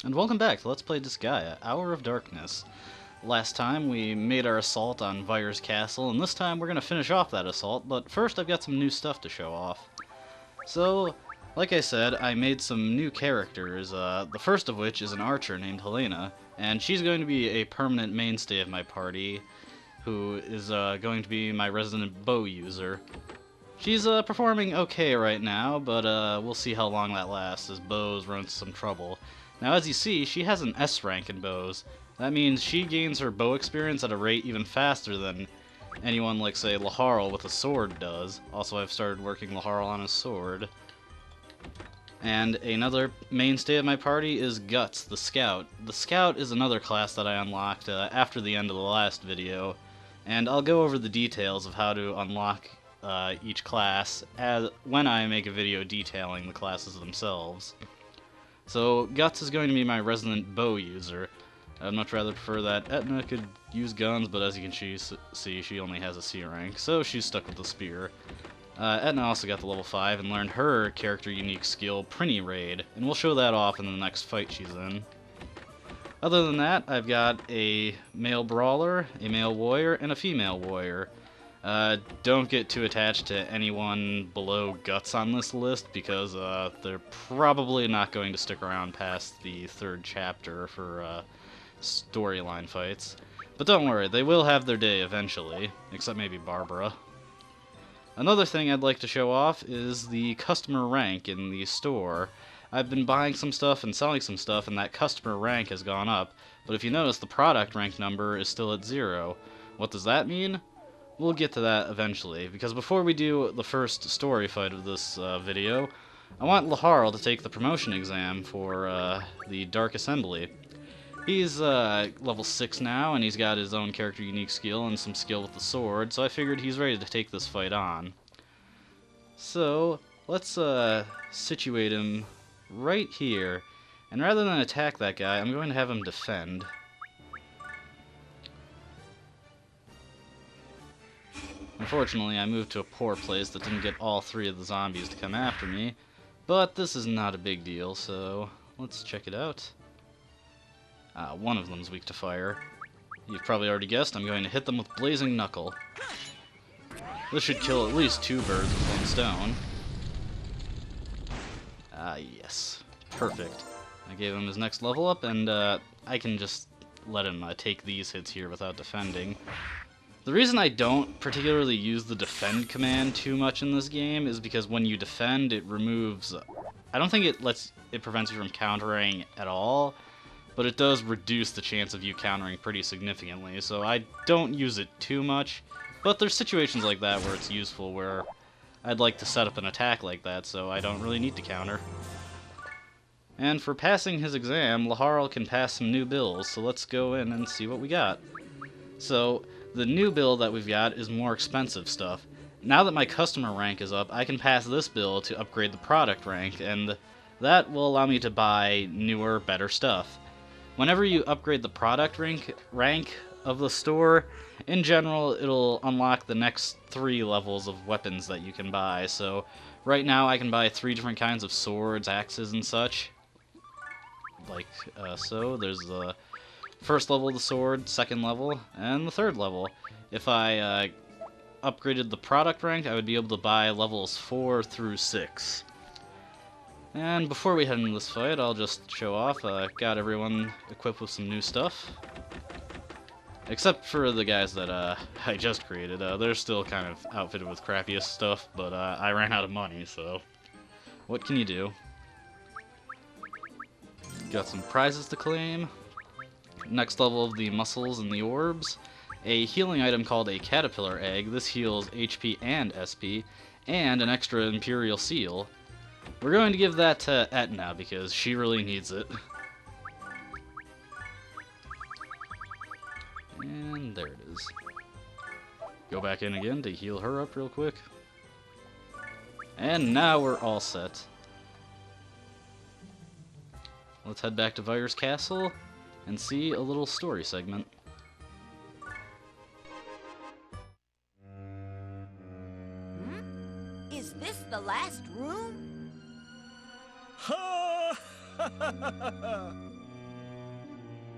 and welcome back to Let's Play Disgaea, Hour of Darkness. Last time we made our assault on Vyers Castle, and this time we're going to finish off that assault, but first I've got some new stuff to show off. So, like I said, I made some new characters, the first of which is an archer named Helena, and she's going to be a permanent mainstay of my party, who is going to be my resident bow user. She's performing okay right now, but we'll see how long that lasts as bows run into some trouble. Now, as you see, she has an S rank in bows. That means she gains her bow experience at a rate even faster than anyone like, say, Laharl with a sword does. Also, I've started working Laharl on his sword. And another mainstay of my party is Guts, the Scout. The Scout is another class that I unlocked after the end of the last video, and I'll go over the details of how to unlock each class when I make a video detailing the classes themselves. So, Guts is going to be my resident bow user. I'd much rather prefer that Etna could use guns, but as you can see, she only has a C rank, so she's stuck with the spear. Etna also got the level 5 and learned her character unique skill, Prinny Raid, and we'll show that off in the next fight she's in. Other than that, I've got a male brawler, a male warrior, and a female warrior. Don't get too attached to anyone below Guts on this list, because they're probably not going to stick around past the 3rd chapter for storyline fights. But don't worry, they will have their day eventually, except maybe Barbara. Another thing I'd like to show off is the customer rank in the store. I've been buying some stuff and selling some stuff, and that customer rank has gone up, but if you notice, the product rank number is still at 0. What does that mean? We'll get to that eventually, because before we do the first story fight of this video, I want Laharl to take the promotion exam for the Dark Assembly. He's level 6 now, and he's got his own character unique skill and some skill with the sword, so I figured he's ready to take this fight on. So, let's situate him right here, and rather than attack that guy, I'm going to have him defend. Unfortunately, I moved to a poor place that didn't get all 3 of the zombies to come after me, but this is not a big deal, so let's check it out. One of them's weak to fire. You've probably already guessed, I'm going to hit them with Blazing Knuckle. This should kill at least 2 birds with 1 stone. Yes. Perfect. I gave him his next level up, and I can just let him take these hits here without defending. The reason I don't particularly use the defend command too much in this game is because when you defend, it removes... I don't think it prevents you from countering at all, but it does reduce the chance of you countering pretty significantly, so I don't use it too much. But there's situations like that where it's useful, where I'd like to set up an attack like that, so I don't really need to counter. And for passing his exam, Laharl can pass some new bills, so let's go in and see what we got. So, the new bill that we've got is more expensive stuff. Now that my customer rank is up, I can pass this bill to upgrade the product rank, and that will allow me to buy newer, better stuff. Whenever you upgrade the product rank of the store, in general, it'll unlock the next 3 levels of weapons that you can buy. So, right now I can buy 3 different kinds of swords, axes, and such. Like so. There's the 1st level of the sword, 2nd level, and the 3rd level. If I upgraded the product rank, I would be able to buy levels 4 through 6. And before we head into this fight, I'll just show off. Got everyone equipped with some new stuff. Except for the guys that I just created. They're still kind of outfitted with crappiest stuff, but I ran out of money, so what can you do? Got some prizes to claim. Next level of the muscles and the orbs. A healing item called a caterpillar egg. This heals HP and SP, and an extra Imperial seal. We're going to give that to Etna because she really needs it. And there it is. Go back in again to heal her up real quick. And now we're all set. Let's head back to Vyers Castle and see a little story segment. Is this the last room?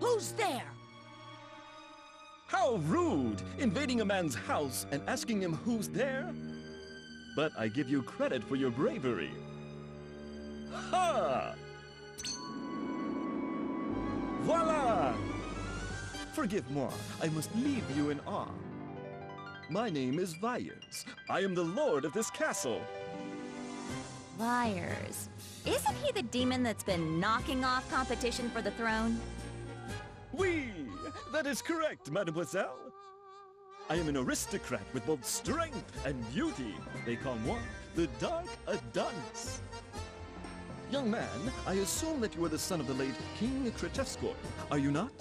Who's there? How rude! Invading a man's house and asking him who's there? But I give you credit for your bravery. Ha! Voila! Forgive moi, I must leave you in awe. My name is Vyers. I am the lord of this castle. Vyers. Isn't he the demon that's been knocking off competition for the throne? Oui! That is correct, mademoiselle. I am an aristocrat with both strength and beauty. They call moi the Dark Adonis. Young man, I assume that you are the son of the late King Kretevskoy, are you not?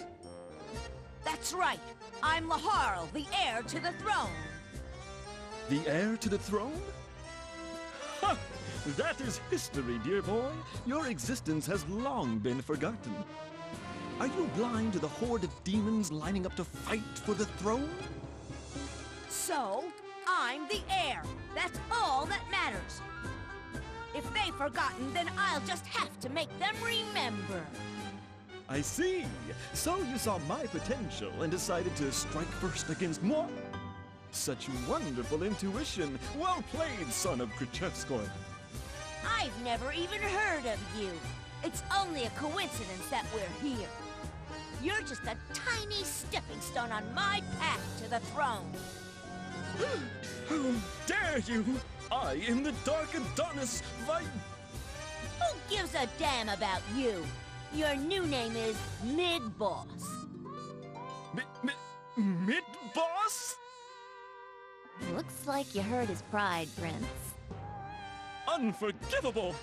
That's right. I'm Laharl, the heir to the throne. The heir to the throne? Ha! That is history, dear boy. Your existence has long been forgotten. Are you blind to the horde of demons lining up to fight for the throne? So, I'm the heir. That's all that matters. If they've forgotten, then I'll just have to make them remember. I see. So you saw my potential and decided to strike first against moi? Such wonderful intuition. Well played, son of Kretevskoy. I've never even heard of you. It's only a coincidence that we're here. You're just a tiny stepping stone on my path to the throne. How dare you! I am the Dark Adonis Who gives a damn about you? Your new name is Mid-Boss. Mid-Boss? Looks like you hurt his pride, Prince. Unforgivable!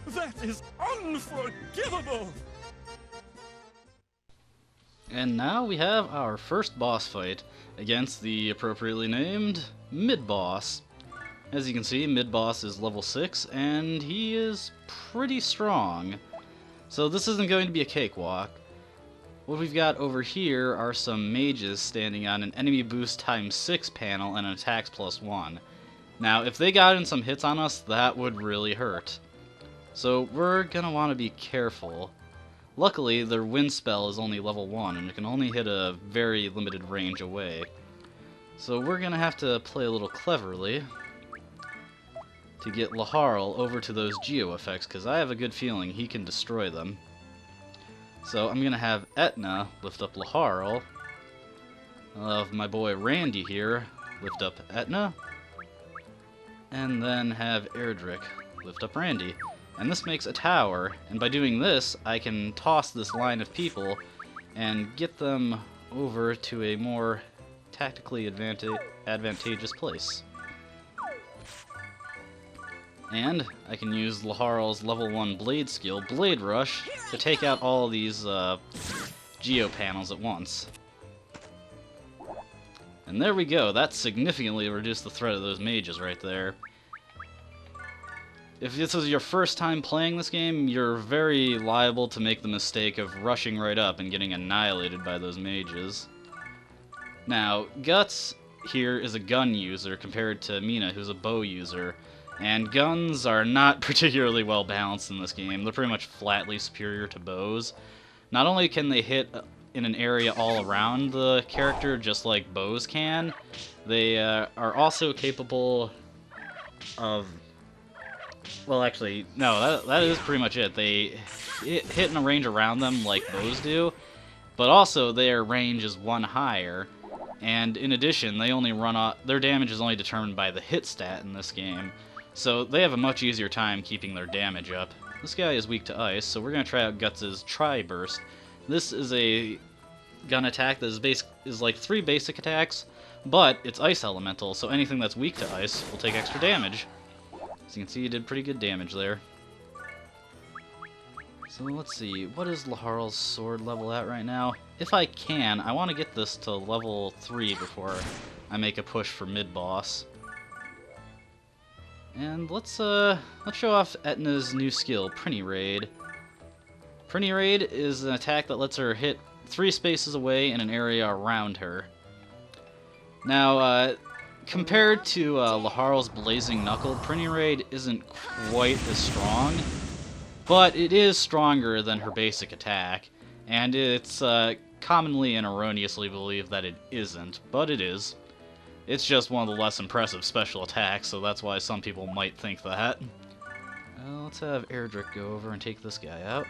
That is unforgivable! And now we have our first boss fight against the appropriately named Mid-Boss. As you can see, Mid-Boss is level 6, and he is pretty strong. So this isn't going to be a cakewalk. What we've got over here are some mages standing on an enemy boost times 6 panel and an attacks +1. Now, if they got in some hits on us, that would really hurt. So we're gonna want to be careful. Luckily, their wind spell is only level 1, and it can only hit a very limited range away. So we're gonna have to play a little cleverly to get Laharl over to those geo effects, because I have a good feeling he can destroy them. So I'm gonna have Etna lift up Laharl. I'll have my boy Randy here lift up Etna. And then have Erdrick lift up Randy. And this makes a tower, and by doing this, I can toss this line of people and get them over to a more tactically advantageous place. And I can use Laharl's level 1 blade skill, Blade Rush, to take out all these geo panels at once. And there we go, that significantly reduced the threat of those mages right there. If this is your first time playing this game, you're very liable to make the mistake of rushing right up and getting annihilated by those mages. Now, Guts here is a gun user compared to Mina, who's a bow user. And guns are not particularly well balanced in this game. They're pretty much flatly superior to bows. Not only can they hit in an area all around the character, just like bows can, they are also capable of... Well, actually, no, that is pretty much it. They hit in a range around them like bows do, but also their range is 1 higher, and in addition, they only run off, their damage is only determined by the hit stat in this game, so they have a much easier time keeping their damage up. This guy is weak to ice, so we're going to try out Guts' Tri-Burst. This is a gun attack that is like 3 basic attacks, but it's ice elemental, so anything that's weak to ice will take extra damage. As you can see, he did pretty good damage there. So let's see, what is Laharl's sword level at right now? If I can, I want to get this to level 3 before I make a push for mid-boss. And let's show off Etna's new skill, Prinny Raid. Prinny Raid is an attack that lets her hit 3 spaces away in an area around her. Now, compared to Laharl's Blazing Knuckle, Prinny Raid isn't quite as strong, but it is stronger than her basic attack. And it's commonly and erroneously believed that it isn't, but it is. It's just one of the less impressive special attacks, so that's why some people might think that. Let's have Erdrick go over and take this guy out.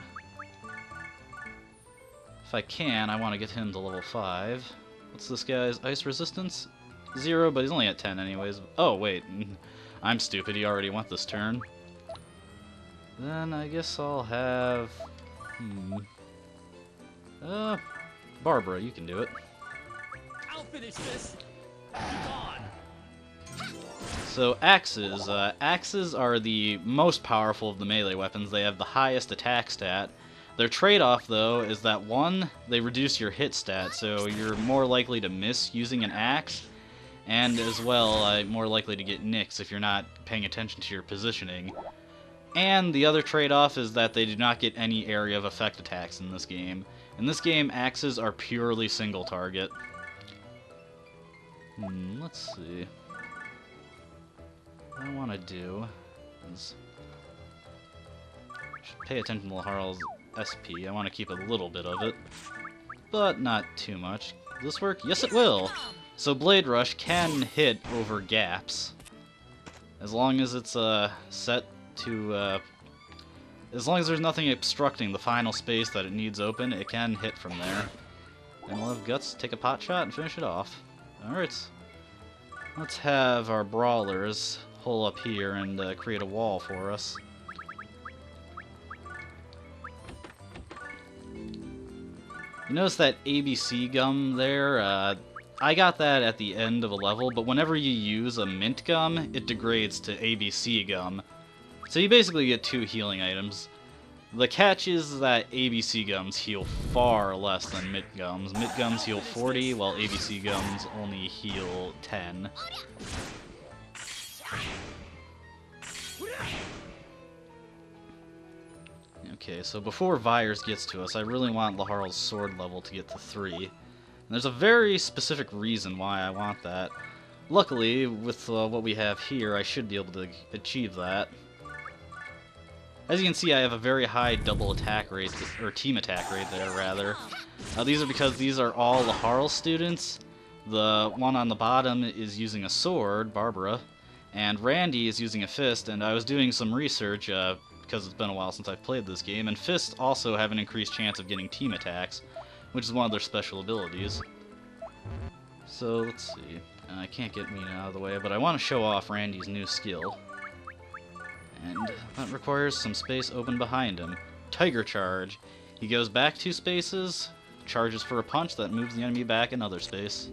If I can, I want to get him to level 5. What's this guy's ice resistance? 0, but he's only at 10 anyways. Oh, wait. I'm stupid. He already went this turn. Then I guess I'll have... Barbara, you can do it. I'll finish this. Be gone. So axes. Axes are the most powerful of the melee weapons. They have the highest attack stat. Their trade-off, though, is that 1, they reduce your hit stat, so you're more likely to miss using an axe, and as well, more likely to get nicks if you're not paying attention to your positioning. And the other trade-off is that they do not get any area of effect attacks in this game. In this game, axes are purely single target. Let's see. What I want to do is pay attention to Laharl's SP. I want to keep a little bit of it, but not too much. Will this work? Yes, it will! So Blade Rush can hit over gaps. As long as it's set to... as long as there's nothing obstructing the final space that it needs open, it can hit from there. And we'll have Guts take a pot shot and finish it off. Alright. Let's have our brawlers hole up here and create a wall for us. You notice that ABC gum there? I got that at the end of a level, but whenever you use a mint gum, it degrades to ABC gum. So you basically get 2 healing items. The catch is that ABC gums heal far less than mint gums. Mint gums heal 40, while ABC gums only heal 10. Okay, so before Vyers gets to us, I really want Laharl's sword level to get to 3. And there's a very specific reason why I want that. Luckily, with what we have here, I should be able to achieve that. As you can see, I have a very high double attack rate, or team attack rate there, rather. These are because these are all Laharl students. The one on the bottom is using a sword, Barbara, and Randy is using a fist, and I was doing some research, because it's been a while since I've played this game, and fists also have an increased chance of getting team attacks, which is one of their special abilities. So, let's see. I can't get Mina out of the way, but I want to show off Randy's new skill. And that requires some space open behind him. Tiger Charge. He goes back 2 spaces, charges for a punch that moves the enemy back another space.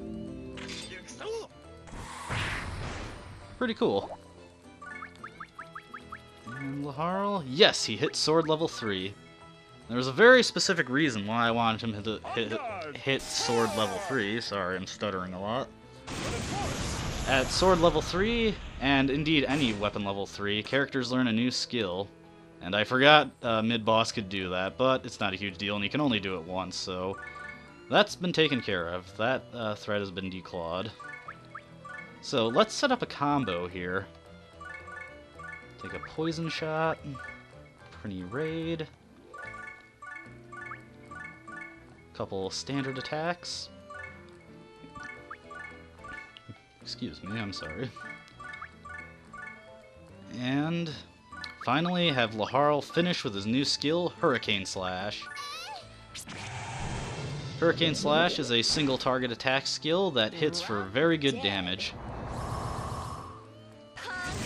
Pretty cool. And Laharl, yes, he hit sword level 3. There was a very specific reason why I wanted him to hit sword level 3. Sorry, I'm stuttering a lot. At sword level 3, and indeed any weapon level 3, characters learn a new skill. And I forgot mid-boss could do that, but it's not a huge deal, and you can only do it once, so that's been taken care of. That threat has been declawed. So let's set up a combo here. Take a poison shot, pretty raid, couple standard attacks. Excuse me, I'm sorry. And finally have Laharl finish with his new skill, Hurricane Slash. Hurricane Slash is a single target attack skill that hits for very good damage.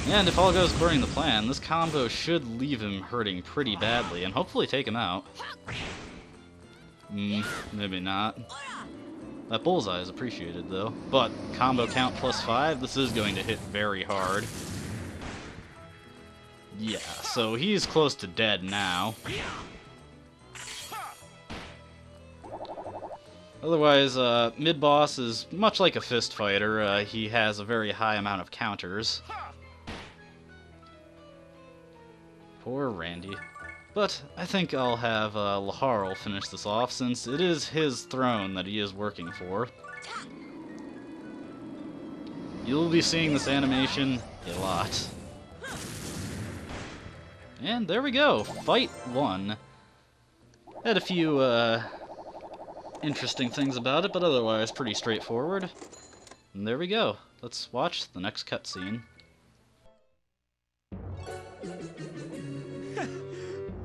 And if all goes according to plan, this combo should leave him hurting pretty badly and hopefully take him out. Maybe not. That bullseye is appreciated, though. But combo count +5, this is going to hit very hard. Yeah, so he's close to dead now. Otherwise, mid-boss is much like a fist fighter. He has a very high amount of counters. Poor Randy. But I think I'll have Laharl finish this off, since it is his throne that he is working for. You'll be seeing this animation a lot. And there we go, fight 1. Had a few interesting things about it, but otherwise pretty straightforward. And there we go. Let's watch the next cutscene.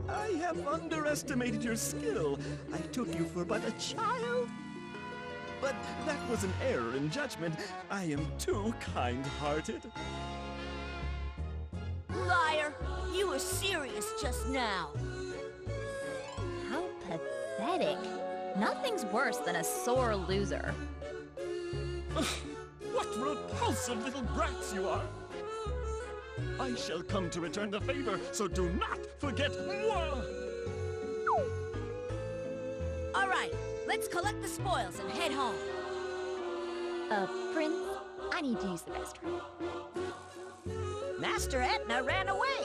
I have underestimated your skill. I took you for but a child. But that was an error in judgment. I am too kind-hearted. Liar! You were serious just now. How pathetic. Nothing's worse than a sore loser. What repulsive little brats you are! I shall come to return the favor, so do not forget moi! All right, let's collect the spoils and head home. Prince, I need to use the restroom. Master Etna ran away.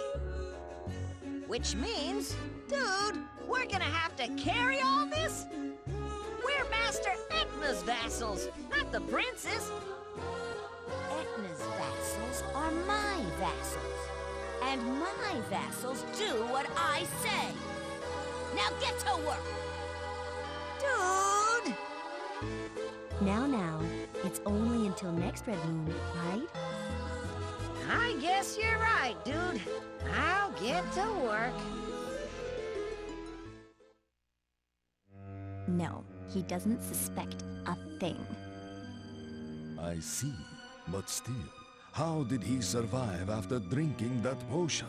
Which means, dude, we're gonna have to carry all this? We're Master Etna's vassals, not the prince's. Etna's vassals are my vassals. And my vassals do what I say. Now get to work! Dude! Now, it's only until next red moon, right? I guess you're right, dude. I'll get to work. No, he doesn't suspect a thing. I see, but still, how did he survive after drinking that potion?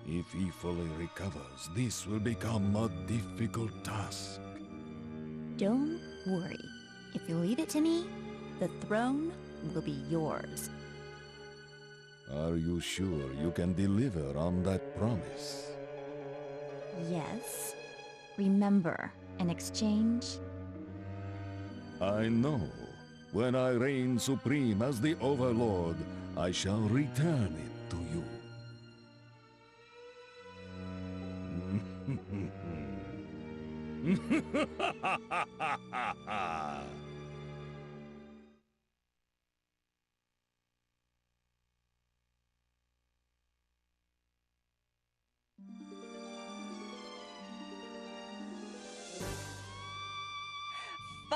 If he fully recovers, this will become a difficult task. Don't worry. If you leave it to me, the throne will be yours. Are you sure you can deliver on that promise? Yes. Remember, in exchange, I know. When I reign supreme as the Overlord, I shall return it to you.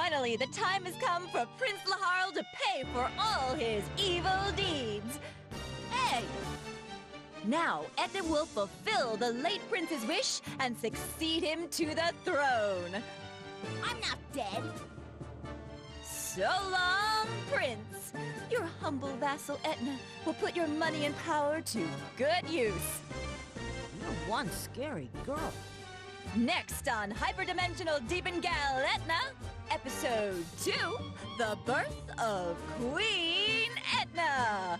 finally the time has come for Prince Laharl to pay for all his evil deeds. Hey! Now, Etna will fulfill the late prince's wish and succeed him to the throne. I'm not dead. So long, Prince. Your humble vassal Etna will put your money and power to good use. You're one scary girl. Next on Hyperdimensional Demon Gal Etna, Episode 2, The Birth of Queen Etna.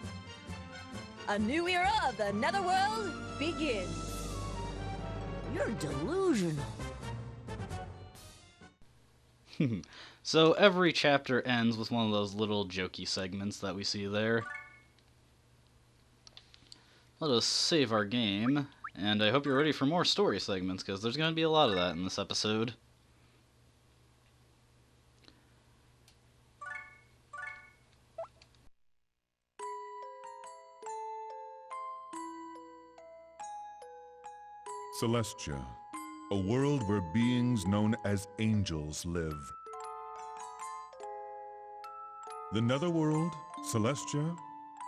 A new era of the Netherworld begins. You're delusional. So every chapter ends with one of those little jokey segments that we see there. Let us save our game, and I hope you're ready for more story segments, because there's going to be a lot of that in this episode. Celestia, a world where beings known as angels live. The Netherworld, Celestia,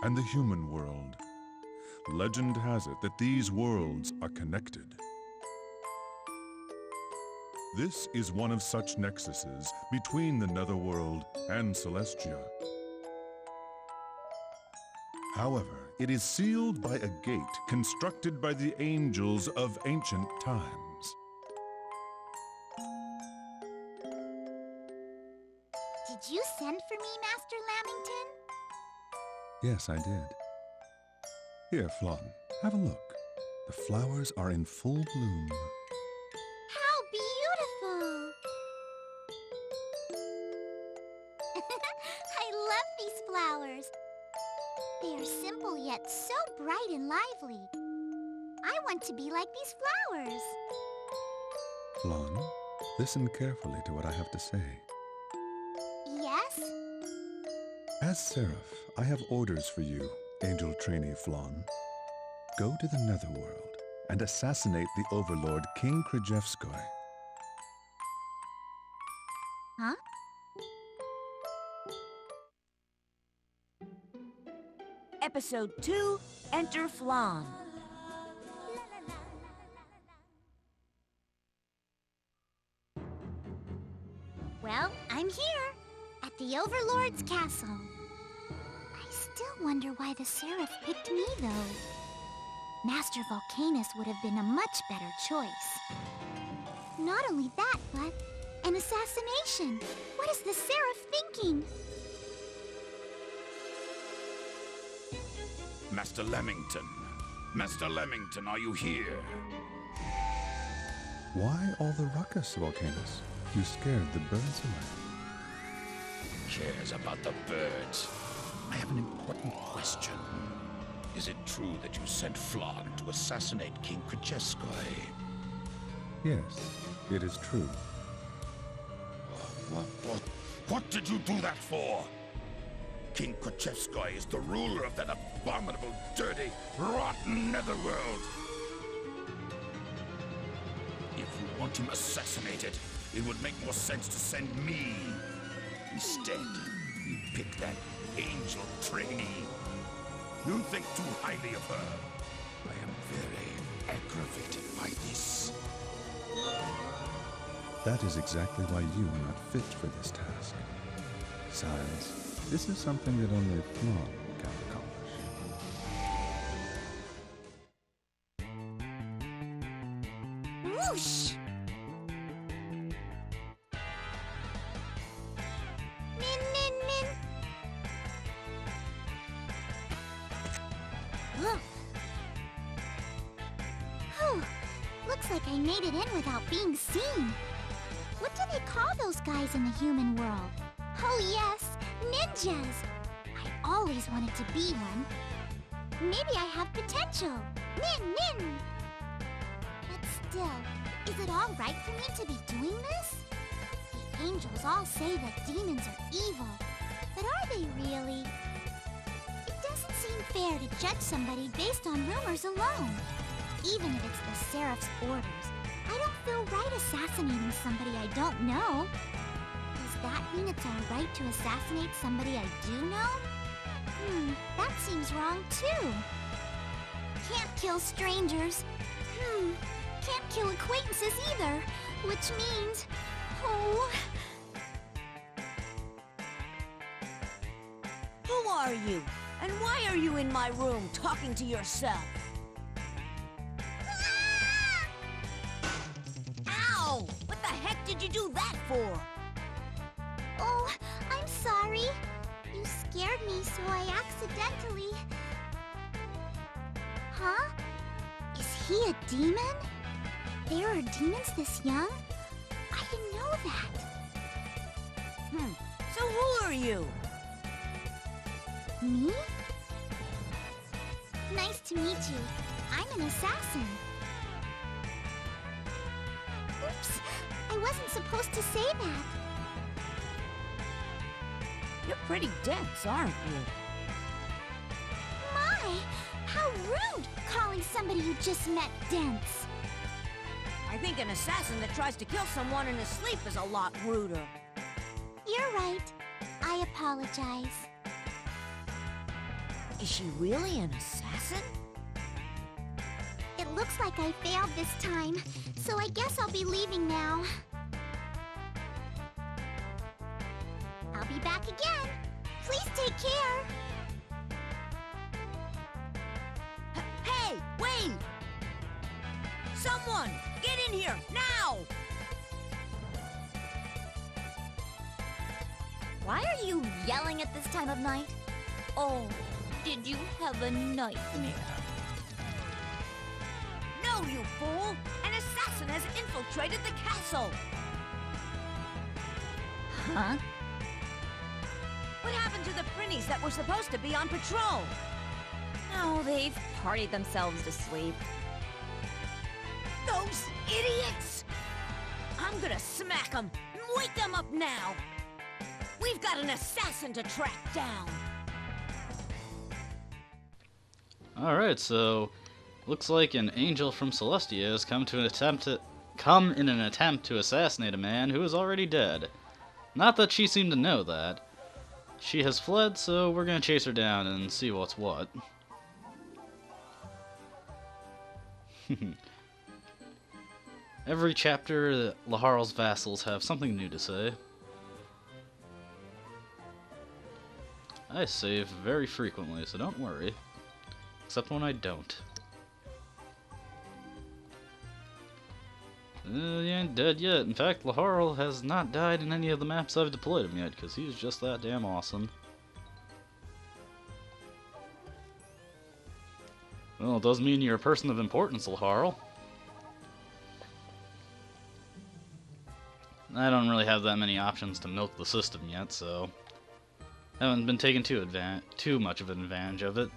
and the human world. Legend has it that these worlds are connected. This is one of such nexuses between the Netherworld and Celestia. However, it is sealed by a gate constructed by the angels of ancient times. Did you send for me, Master Lamington? Yes, I did. Here, Flon, have a look. The flowers are in full bloom. How beautiful! I love these flowers. They are simple yet so bright and lively. I want to be like these flowers. Flon, listen carefully to what I have to say. Yes? As Seraph, I have orders for you, Angel Trainee Flon. Go to the Netherworld and assassinate the Overlord King Krajewskoy. Huh? Episode 2, Enter Flan. Well, I'm here, at the Overlord's castle. I still wonder why the Seraph picked me, though. Master Volcanus would have been a much better choice. Not only that, but an assassination. What is the Seraph thinking? Master Lemington. Master Lemington, are you here? Why all the ruckus, Volcanus? You scared the birds away. Cares about the birds. I have an important question. Is it true that you sent Flog to assassinate King Krzyzewski? Yes, it is true. What did you do that for? King Krzyzewski is the ruler of that abominable, dirty, rotten netherworld. If you want him assassinated, it would make more sense to send me. Instead, you pick that angel trainee. You think too highly of her. I am very aggravated by this. That is exactly why you are not fit for this task. Besides, this is something that only Flog can accomplish. Whoosh! Min, min, min! Huh. Whew. Looks like I made it in without being seen. What do they call those guys in the human world? Oh yes, ninjas! I always wanted to be one. Maybe I have potential. Nin, nin! But still, is it all right for me to be doing this? The angels all say that demons are evil, but are they really? It doesn't seem fair to judge somebody based on rumors alone. Even if it's the Seraph's orders, I don't feel right assassinating somebody I don't know. Does that mean it's all right to assassinate somebody I do know? That seems wrong too. Can't kill strangers. Can't kill acquaintances either, which means... Oh... Who are you? And why are you in my room talking to yourself? Ow! What the heck did you do that for? Oh, I'm sorry. You scared me, so I accidentally... Huh? Is he a demon? There are demons this young? I didn't know that. So who are you? Me? Nice to meet you. I'm an assassin. Oops, I wasn't supposed to say that. You're pretty dense, aren't you? My, how rude calling somebody you just met dense. I think an assassin that tries to kill someone in his sleep is a lot ruder. You're right. I apologize. Is she really an assassin? It looks like I failed this time, so I guess I'll be leaving now. I'll be back again. Please take care. Hey, wait! Someone, get in here, now! Why are you yelling at this time of night? Oh, did you have a nightmare? No, you fool! An assassin has infiltrated the castle! Huh? What happened to the Prinnies that were supposed to be on patrol? Oh, they've partied themselves to sleep. Those idiots! I'm gonna smack them! Wake them up now! We've got an assassin to track down! Alright, so looks like an angel from Celestia has come in an attempt to assassinate a man who is already dead. Not that she seemed to know that. She has fled, so we're gonna chase her down and see what's what. Every chapter, Laharl's vassals have something new to say. I save very frequently, so don't worry. Except when I don't. He ain't dead yet. In fact, Laharl has not died in any of the maps I've deployed him yet, because he's just that damn awesome. Well, it does mean you're a person of importance, Laharl. I don't really have that many options to milk the system yet, so I haven't been taking too much of an advantage of it.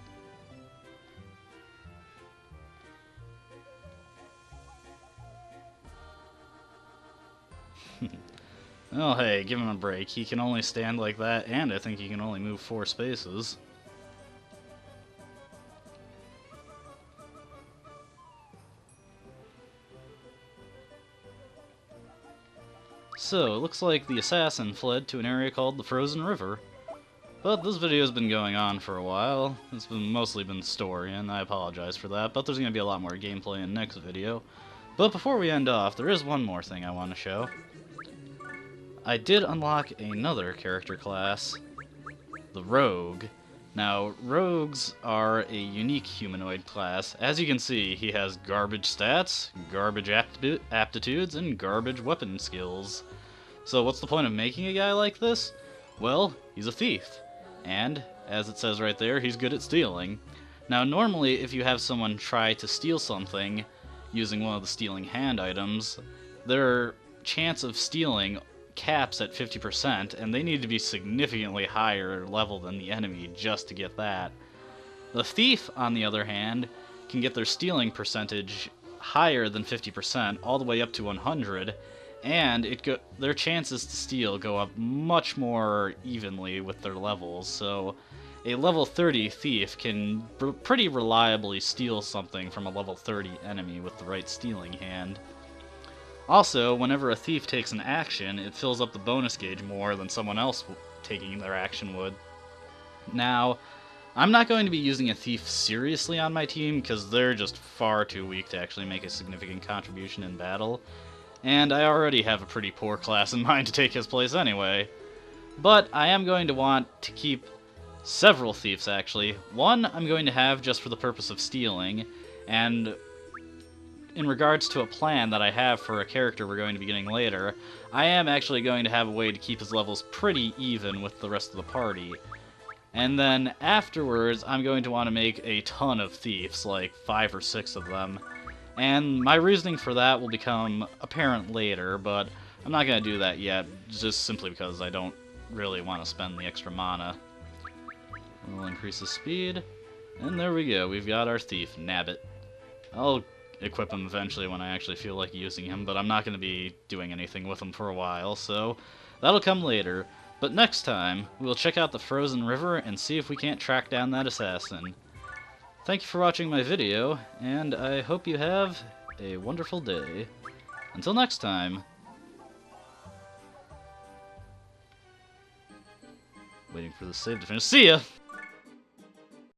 Well, hey, give him a break. He can only stand like that, and I think he can only move 4 spaces. So, it looks like the assassin fled to an area called the Frozen River. But this video has been going on for a while. It's mostly been story, and I apologize for that, but there's going to be a lot more gameplay in the next video. But before we end off, there is one more thing I want to show. I did unlock another character class, the Rogue. Now, Rogues are a unique humanoid class. As you can see, he has garbage stats, garbage aptitudes, and garbage weapon skills. So what's the point of making a guy like this? Well, he's a thief. And, as it says right there, he's good at stealing. Now, normally, if you have someone try to steal something using one of the stealing hand items, their chance of stealing caps at 50%, and they need to be significantly higher level than the enemy just to get that. The thief, on the other hand, can get their stealing percentage higher than 50%, all the way up to 100, and their chances to steal go up much more evenly with their levels, so a level 30 thief can pretty reliably steal something from a level 30 enemy with the right stealing hand. Also, whenever a thief takes an action, it fills up the bonus gauge more than someone else taking their action would. Now, I'm not going to be using a thief seriously on my team, because they're just far too weak to actually make a significant contribution in battle, and I already have a pretty poor class in mind to take his place anyway. But I am going to want to keep several thieves, actually. One I'm going to have just for the purpose of stealing, and in regards to a plan that I have for a character we're going to be getting later, I am actually going to have a way to keep his levels pretty even with the rest of the party. And then afterwards, I'm going to want to make a ton of thieves, like 5 or 6 of them. And my reasoning for that will become apparent later, but I'm not going to do that yet, just simply because I don't really want to spend the extra mana. We'll increase the speed, and there we go, we've got our thief, Nabbit. I'll equip him eventually when I actually feel like using him, but I'm not going to be doing anything with him for a while, so that'll come later. But next time, we'll check out the Frozen River and see if we can't track down that assassin. Thank you for watching my video, and I hope you have a wonderful day. Until next time. Waiting for the save to finish. See ya!